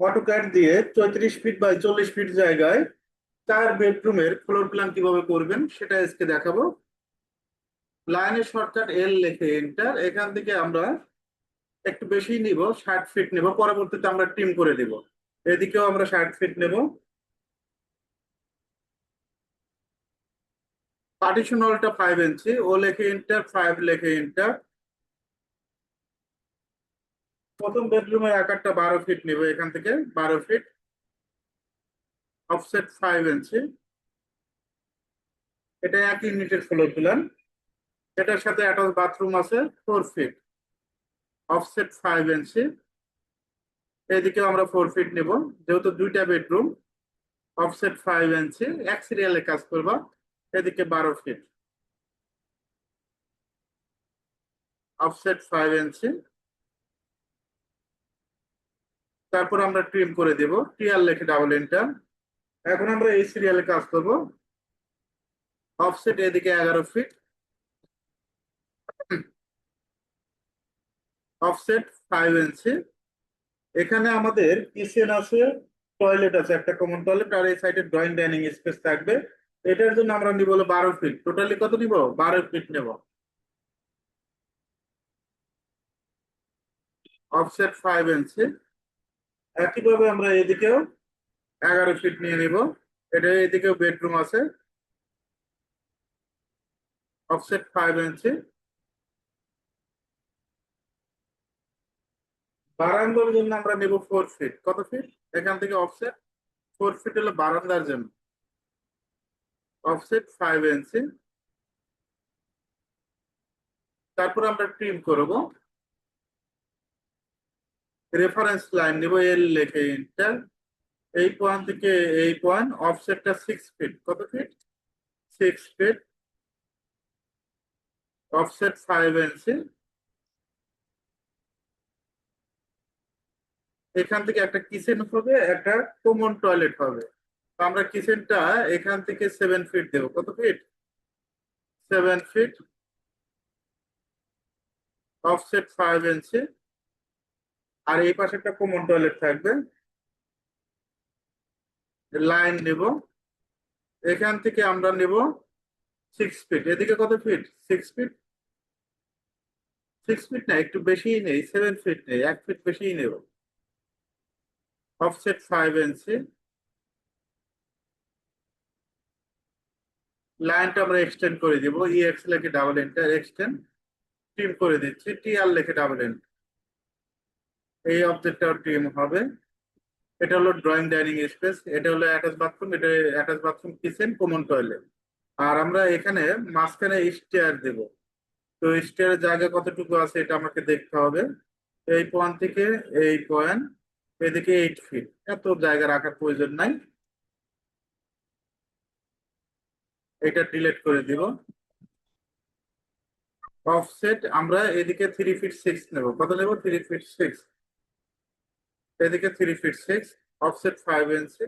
AutoCAD দিয়ে 34 feet by 40 fit জায়গায় 4 বেডরুমের ফ্লোর প্ল্যান কিভাবে করবেন সেটা আজকে দেখাবো। লাইনের শর্টকাট এল লিখে এন্টার। এখান থেকে আমরা একটু বেশি নিব, 60 ফিট নেব, পরবর্তীতে আমরা ট্রিম করে দিব। এদিকেও আমরা 60 ফিট নেব। পার্টিশন ওয়ালটা 5 ইঞ্চি, ও লেখে এন্টার, 5 লেখে এন্টার। প্রথম বেডরুমের আকারটা 12 ফিট নিব, এখান থেকে 12 ফিট। অফসেট 5 ইঞ্চি। এটা 1 ইউনিটের ফ্লোর প্ল্যান। এটার সাথে অ্যাটাচ বাথরুম আছে, 4 ফিট। অফসেট 5 ইঞ্চি। এদিকেও আমরা 4 ফিট নিব, যেহেতু দুইটা বেডরুম। অফসেট 5 ইঞ্চি, এক সিরিয়ালে কাজ করবা। এদিকে 12 ফিট। অফসেট 5 ইঞ্চি। তারপর আমরা ট্রিম করে দিব, টিআর লেখে ডাবল এন্টার। এখন আমরা এই সিরিয়ালে কাজ করব। অফসেট এদিকে 11 ফিট। অফসেট 5 ইঞ্চি। এখানে আমাদের কিচেন আছে, টয়লেট আছে, একটা কমন টয়লেট, আর এই সাইডে ড্রয়িং ডাইনিং স্পেস থাকবে। এটার জন্য আমরা নিব হলো 12 ফিট। টোটালি কত নিব? 12 ফিট নেব। অফসেট 5 ইঞ্চি। একইভাবে আমরা এদিকেও 11 ফিট নিয়ে নিব। এটা এদিকেও বেডরুম আছে। অফসেট 5 ইঞ্চি। বারান্দার জন্য আমরা নেব 4 ফিট। কত ফিট? এখান থেকে অফসেট 4 ফিট হলো বারান্দার জন্য। অফসেট 5 ইঞ্চি। তারপর আমরা ট্রিম করব। রেফারেন্স লাইন নিব, এল লেখে ইন্টার। এই পয়েন্ট থেকে এই পয়েন্ট, অফসেটটা 6 ফিট। কত ফিট? 6 ফিট। অফসেট 5 ইঞ্চি। এখান থেকে একটা কিচেন হবে, একটা কমন টয়লেট হবে। তো আমরা কিচেনটা এখান থেকে 7 ফিট দেবো। কত ফিট? 7 ফিট। অফসেট 5 ইঞ্চি। আর এই পাশে একটা কমন টয়লেট থাকবে। লাইন নেব, এখান থেকে আমরা নেব 6 ফিট। এদিকে কত ফিট? 6 ফিট। 6 ফিট না, একটু বেশিই নেই, 7 ফিট নেই, 1 ফিট বেশিই নেব। অফসেট 5 ইঞ্চি। লাইনটা আমরা এক্সটেন্ড করে দিব, ইএক্স লেখে ডাবল এন্টার, এক্সটেন্ড। ট্রিম করে দিচ্ছি, টিআর লেখে ডাবল এন্টার। এই অবজেক্টটাও ট্রিম হবে। এটা হলো ড্রয়িং ডাইনিং স্পেস, এটা হলো অ্যাটাচ বাথরুম, এটা attach bathroom, kitchen, common toilet. আর আমরা এখানে মাঝখানে স্টেয়ার দেব। তো স্টেয়ারের জায়গা কতটুকু আছে এটা আমাকে দেখতে হবে। এই পয়েন্ট থেকে এই পয়েন্ট, এদিকে 8 ফিট। এত জায়গা রাখার প্রয়োজন নাই, এটা ডিলিট করে দিব। অফসেট আমরা এদিকে 3 ফিট 6 নেব। কত নেব? 3 ফিট 6। এদিকে 3 ফিট 6। অফসেট 5 ইঞ্চি।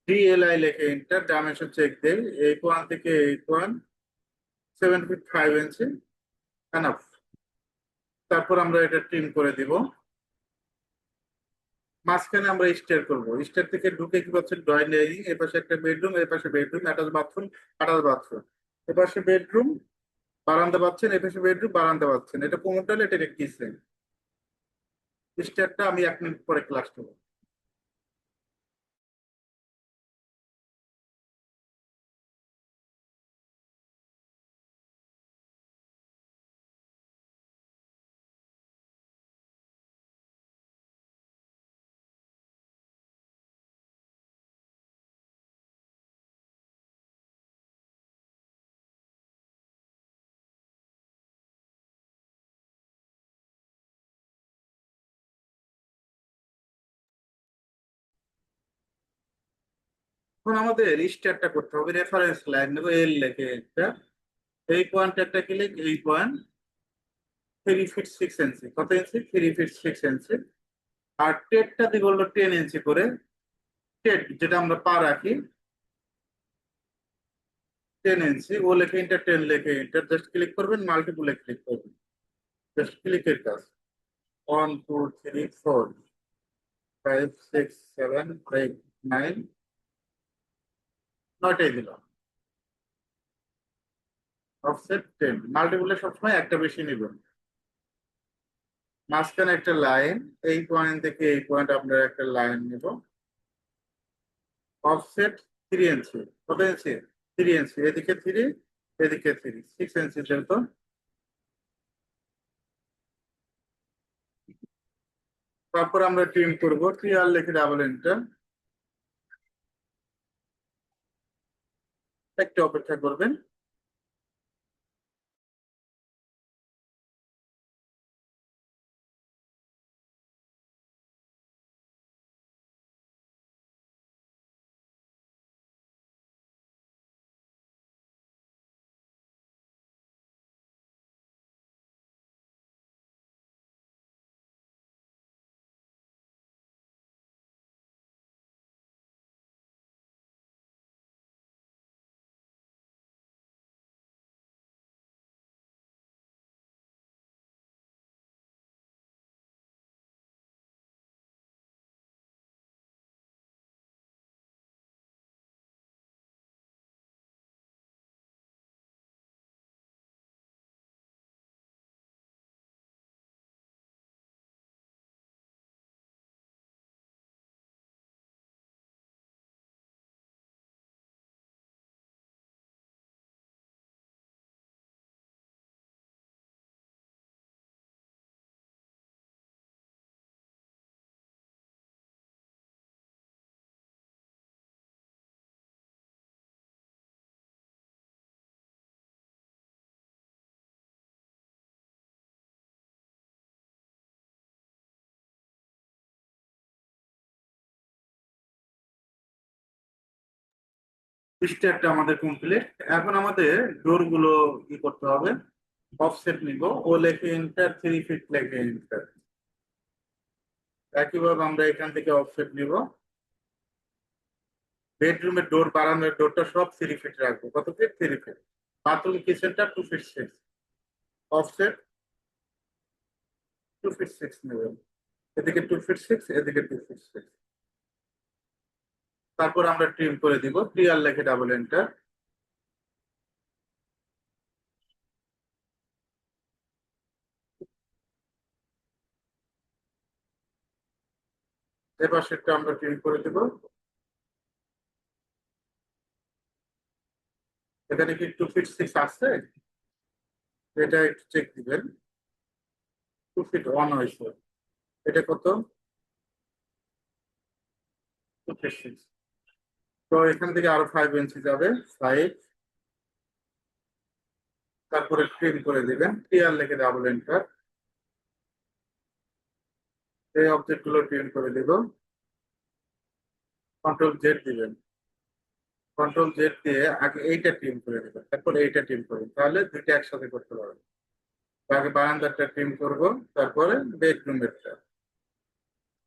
ডিএলআই লেখে ইন্টার, ডাইমেনশন চেক দেই। এই পয়েন্ট থেকে এই পয়েন্ট 7 ফিট 5 ইঞ্চি। এনাফ। তারপর আমরা এটা ট্রিম করে দিব। মাঝখানে আমরা স্টেয়ার করব। স্টেয়ার থেকে ঢুকে কি পাচ্ছেন? ড্রয়িং ডাইনিং, এ পাশে একটা বেডরুম, এ পাশে bedroom, attach bathroom, attach bathroom. এ পাশে বেডরুম, বারান্দা পাচ্ছেন, এ পাশে বেডরুম, বারান্দা পাচ্ছেন। এটা কোমর টয়লেট, এটা কিচেন। স্টেয়ারটা আমি 1 মিনিট পরে ক্লাস করবো। এখন আমাদের স্টেয়ারটা করতে হবে। রেফারেন্স লাইন নেবো, এল লেখে একটা। এই পয়েন্ট একটা ক্লিক, এই পয়েন্ট 3 ফিট 6 ইঞ্চি। কত ইঞ্চি? 3 ফিট 6 ইঞ্চি। আর টেটটা দিব হলো 10 ইঞ্চি করে। টেট যেটা আমরা পা রাখি, 10 ইঞ্চি। ও লেখে ইন্টার, 10 লেখে ইন্টার। জাস্ট ক্লিক করবেন, মাল্টিপুলে ক্লিক করবেন। জাস্ট ক্লিকের কাজ। 1 2 3 4 5 6 7 8 9, 9টাই দিলাম। অফসেট 10, মাল্টিপুলে সবসময় একটা বেশি নেবেন। মাঝখানে একটা লাইন, এই পয়েন্ট থেকে এই পয়েন্ট আপনারা একটা লাইন নেব। অফসেট 3 ইঞ্চি। কত ইঞ্চি? 3 ইঞ্চি। এদিকে 3, এদিকে 3, 6 ইঞ্চি যেহেতু। তারপর আমরা ট্রিম করবো, ট্রিয়াল লিখে ডাবল এন্টার। একটু অপেক্ষা করবেন। স্টেপটা আমাদের কমপ্লিট। এখন আমাদের ডোর গুলো কি করতে হবে? অফসেট নিব, ও লেখে এন্টার, 3 ফিট লেখে এন্টার। একইভাবে আমরা এখান থেকে অফসেট নিব। বেডরুমের ডোর, বারান্দার ডোরটা সব 3 ফিট রাখবো। কত ফিট? 3 ফিট। বাথরুম কিচেনটা 2 ফিট 6। অফসেট 2 ফিট 6 নেবেন। এদিকে 2 ফিট 6, এদিকে 2 ফিট 6। তারপর আমরা ট্রিম করে দিব, ক্লিয়ার লেখে ডাবল এন্টার। এবার সেটা আমরা ট্রিম করে দিব। এখানে কি 2 ফিট 6 আছে? এটা একটু চেক দিবেন। 2 ফিট 1 হয়েছে। এটা কত? 2 ফিট 6। তো এখান থেকে আরো 5 ইঞ্চি যাবে। 5। তারপরে ট্রিম করে দিবেন, ক্লিয়ার লেখে ডাবল এন্টার। এই অবজেক্ট গুলো ট্রিম করে দিব। কন্ট্রোল জেড দিবেন। কন্ট্রোল জেড দিয়ে আগে এইটা ট্রিম করে দিবেন, তারপর এইটা ট্রিম করবেন, তাহলে দুইটা একসাথে করতে পারবেন। আগে বারান্দাটা ট্রিম করব, তারপরে বেডরুমেরটা।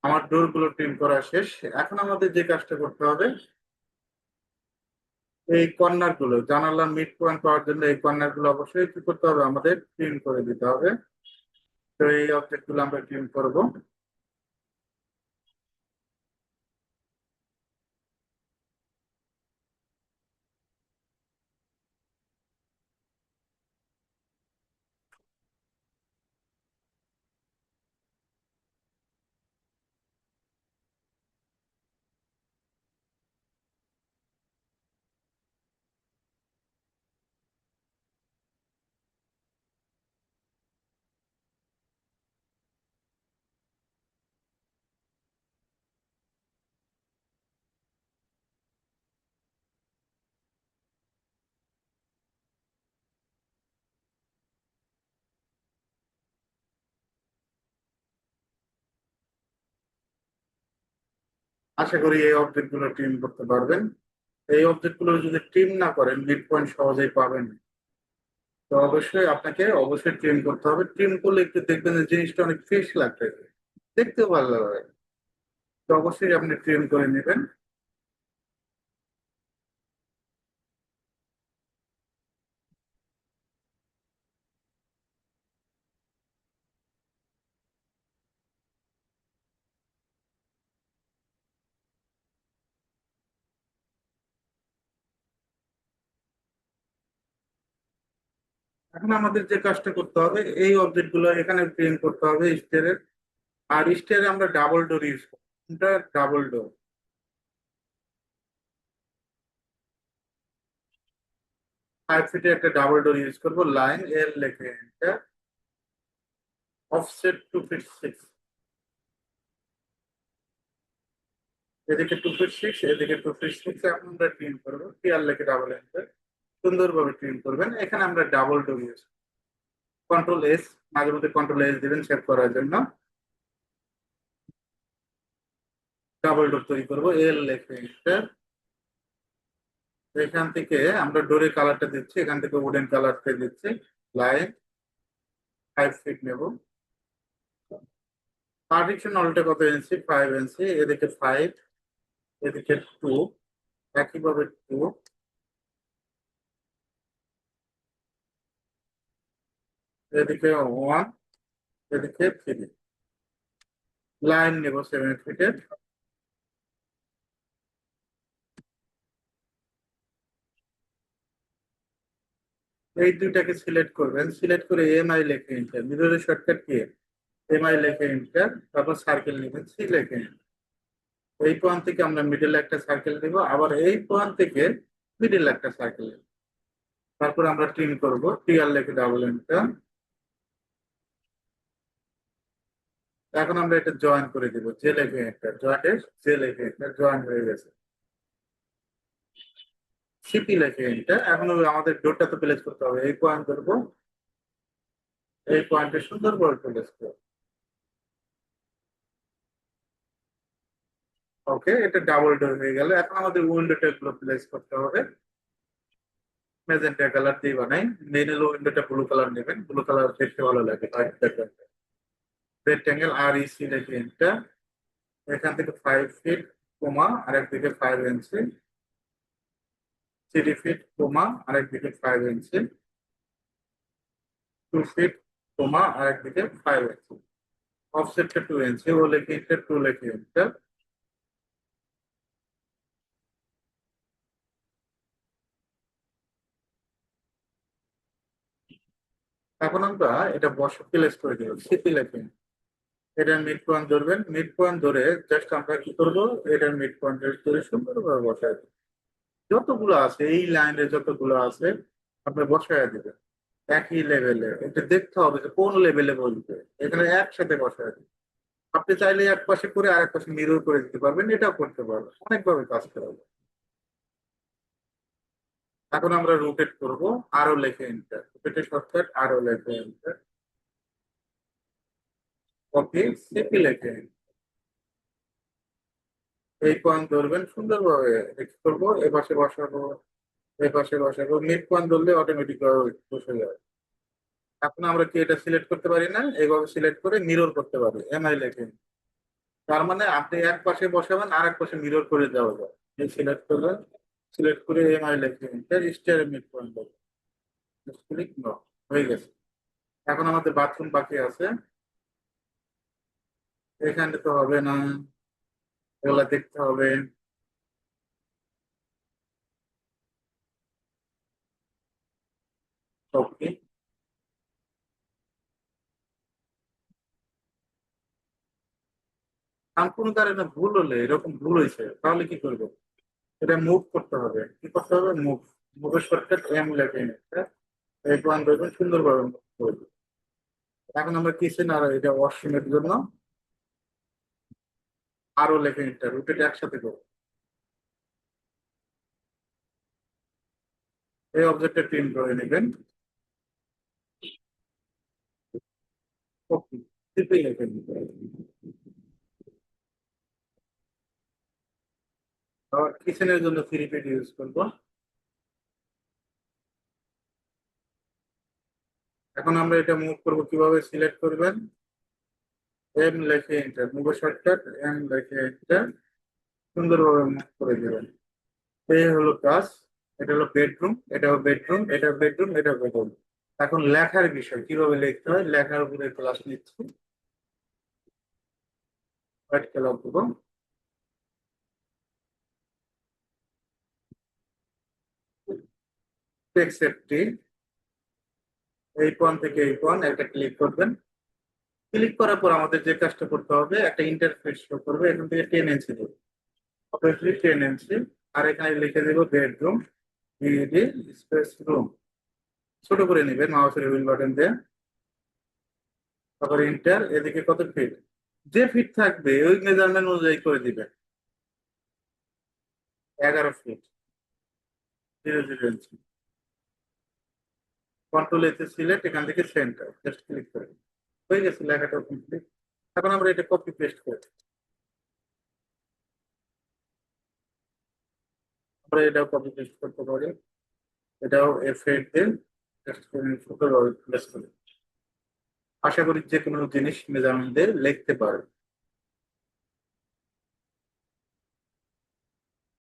আমার ডোর গুলো ট্রিম করা শেষ। এখন আমাদের যে কাজটা করতে হবে, এই কর্নার গুলো, জানালার মিড পয়েন্ট পাওয়ার জন্য এই কর্নার গুলো অবশ্যই কি করতে হবে? আমাদের ট্রিম করে দিতে হবে। তো এই অবজেক্ট গুলো আমরা ট্রিম করব। আশা করি এই অবজেক্ট গুলো ট্রিম করতে পারবেন। এই অবজেক্ট গুলো যদি ট্রিম না করেন, মিড পয়েন্ট সহজেই পাবেন না। তো অবশ্যই আপনাকে অবশ্যই ট্রিম করতে হবে। ট্রিম করলে একটু দেখবেন যে জিনিসটা অনেক ফ্রেশ লাগবে, দেখতেও ভালো লাগবে। তো অবশ্যই আপনি ট্রিম করে নেবেন। এখন আমাদের যে কাজটা করতে হবে, এই অবজেক্ট গুলো এখানে প্রিন্ট করতে হবে স্টেয়ারের। আর স্টেয়ারে আমরা ডাবল ডোর ইউজ করব। এটা ডাবল ডোর, 5 ফিটে একটা ডাবল ডোর ইউজ করব। লাইন এল লেখে এটা, অফসেট 2 ফিট 6, এদিকে 2 ফিট 6, এদিকে 2 ফিট 6। এখন আমরা ট্রিম করবো, টিআর লেখে ডাবল এন্টার, সুন্দরভাবে ট্রিম করবেন। এখানে আমরা double door use, control S, মাঝে মধ্যে কন্ট্রোল এস দিবেন সেভ করার জন্য। ডাবল ডোর তৈরি করবো, এল লেখে এন্টার। এখান থেকে আমরা ডোরের কালারটা দিচ্ছি, এখান থেকে উডেন কালারটা দিচ্ছি। লাইন 5 ফিট নেব। পার্টিশন অলটা কত ইঞ্চি? 5 ইঞ্চি। এদিকে 5, এদিকে 2, একইভাবে 2, এদিকে 1, এদিকে 3। লাইন নেব 7 ফিটের। এই দুইটাকে সিলেক্ট করবেন, সিলেক্ট করে এমআই লেখে এন্টার, মিররের শর্টকাট কি? এমআই লেখে এন্টার, তারপর সার্কেল নেবেন, সি লেখে enter। এই পয়েন্ট থেকে আমরা মিডল একটা সার্কেল দেবো, আবার এই পয়েন্ট থেকে মিডল একটা সার্কেল দেবো। তারপর আমরা ট্রিম করবো, টিআর লেখে ডাবল এন্টার। এখন আমরা এটা জয়েন করে দিব, জে লেখে এন্টার, জয়েন্টের জে লেখে এন্টার, জয়েন হয়ে গেছে। সিপি লেখে এন্টার। এখন আমাদের ডোরটা তো প্লেস করতে হবে, এই পয়েন্ট ধরবো, এই পয়েন্টে সুন্দরভাবে প্লেস করবো। ওকে, এটা ডাবল ডোর হয়ে গেল। এখন আমাদের উইন্ডোটা গুলো প্লেস করতে হবে। ম্যাজেন্টা কালার দিয়ে বানাই, মেন হলো উইন্ডোটা ব্লু কালার নেবেন, ব্লু কালার দেখতে ভালো লাগে। রেক্টেঙ্গেল আর ইসি লেখে এন্টার। এখান থেকে 5 ফিট কোমা, আরেকদিকে 5 ইঞ্চি, 3 ফিট কোমা, আরেকদিকে 5 ইঞ্চি, 2 ফিট কোমা, আরেকদিকে 5 ইঞ্চি। অফসেটটা 2 ইঞ্চি, ও লেখে এন্টার, 2 লেখে এন্টার। এখন আমরা এটা বসে প্লেস করে দিব, সিপি লেখে। এটার মিড পয়েন্ট ধরবেন, মিড পয়েন্ট ধরে জাস্ট আমরা কি করবো, এটার মিড পয়েন্ট ধরে সুন্দরভাবে বসায় দেবো। যতগুলো আছে এই লাইনে, যতগুলো আছে আপনি বসায় দিবেন একই লেভেলে। এটা দেখতে হবে যে কোন লেভেলে বলবে, এখানে একসাথে বসায় দিবেন। আপনি চাইলে এক পাশে করে আরেক পাশে মিরর করে দিতে পারবেন, এটাও করতে পারবেন, অনেকভাবে কাজ করা হবে। এখন আমরা রোটেট করব, আরো লেখে এন্টার, রোটেটের শর্টকাট আরো লেখে এন্টার, কপি সিপি লেখে enter। এই পয়েন্ট ধরবেন, সুন্দরভাবে ফিক্স করবো, এ পাশে বসাবো, এই পাশে বসাবো, মিড পয়েন্ট ধরলে অটোমেটিক বসে যাবে। এখন আমরা কি এটা সিলেক্ট করতে পারি না? এইভাবে সিলেক্ট করে মিরর করতে পারি, এমআই লেখে। তার মানে আপনি এক পাশে বসাবেন, আর এক পাশে মিরর করে দেওয়া যায়। এই সিলেক্ট করবেন, সিলেক্ট করে এমআই লেখে স্টার মিড পয়েন্ট দেবো, ক্লিক নো, হয়ে গেছে। এখন আমাদের বাথরুম বাকি আছে, এখানে তো হবে না, এগুলা দেখতে হবে। ওকে, আর কোনো কারণে ভুল হলে, এরকম ভুল হয়েছে তাহলে কি করবো? এটা মুভ করতে হবে, কি করতে হবে? মুভ, মুভের শর্টকাট এম লেখে নিতে, এই পয়েন্ট ধরবেন, সুন্দরভাবে মুভ করবে। এখন আমরা কিচেন আর এটা ওয়াশরুমের জন্য আরো লেখে নিতে, রুটেটা একসাথে করবো। এই অবজেক্টটা প্রিন্ট করে নেবেন। ওকে, সিপি লেখে নিতে। আবার কিচেনের জন্য 3 ফিট ইউজ করবো। এখন আমরা এটা মুভ করবো, কিভাবে? সিলেক্ট করবেন, এম লেখে এন্টার, মুভের শর্টকাট এম লেখে এন্টার, সুন্দরভাবে মুভ করে দেবেন। এই হলো কাজ। এটা হলো বেডরুম, এটাও বেডরুম, এটা বেডরুম, এটা বেডরুম। এখন লেখার বিষয়, কিভাবে লিখতে হয় লেখার উপরে ক্লাস নিচ্ছি। হোয়াইট কালার দেবো, টেক্সট সেফটি, এই পয়েন্ট থেকে এই পয়েন্ট একটা ক্লিক করবেন। ক্লিক করার পর আমাদের যে কাজটা করতে হবে, একটা ইন্টারফেস শো করবে, এখান থেকে 10 ইঞ্চি দেবো, অবভিয়াসলি 10 ইঞ্চি। আর এখানে লিখে দেবো বেডরুম, বিডি স্পেস রুম, ছোট করে নেবেন মাউসের হুইল বাটন দিয়ে। তারপর ইন্টার। এদিকে কত ফিট, যে ফিট থাকবে ওই মেজারমেন্ট অনুযায়ী করে দিবেন। 11 ফিট 0 0 ইঞ্চি। কন্ট্রোল এতে সিলেক্ট, এখান থেকে সেন্টার, জাস্ট ক্লিক করে দিন। হয়ে গেছে, লেখাটা কমপ্লিট। এখন আমরা এটা কপি পেস্ট করি। আমরা এটাও কপি পেস্ট করতে পারি, এটাও এফেক্ট দিয়ে জাস্ট ছোট প্লেস করি। আশা করি যে কোনো জিনিস মেজারমেন্ট দিয়ে লিখতে পারবে।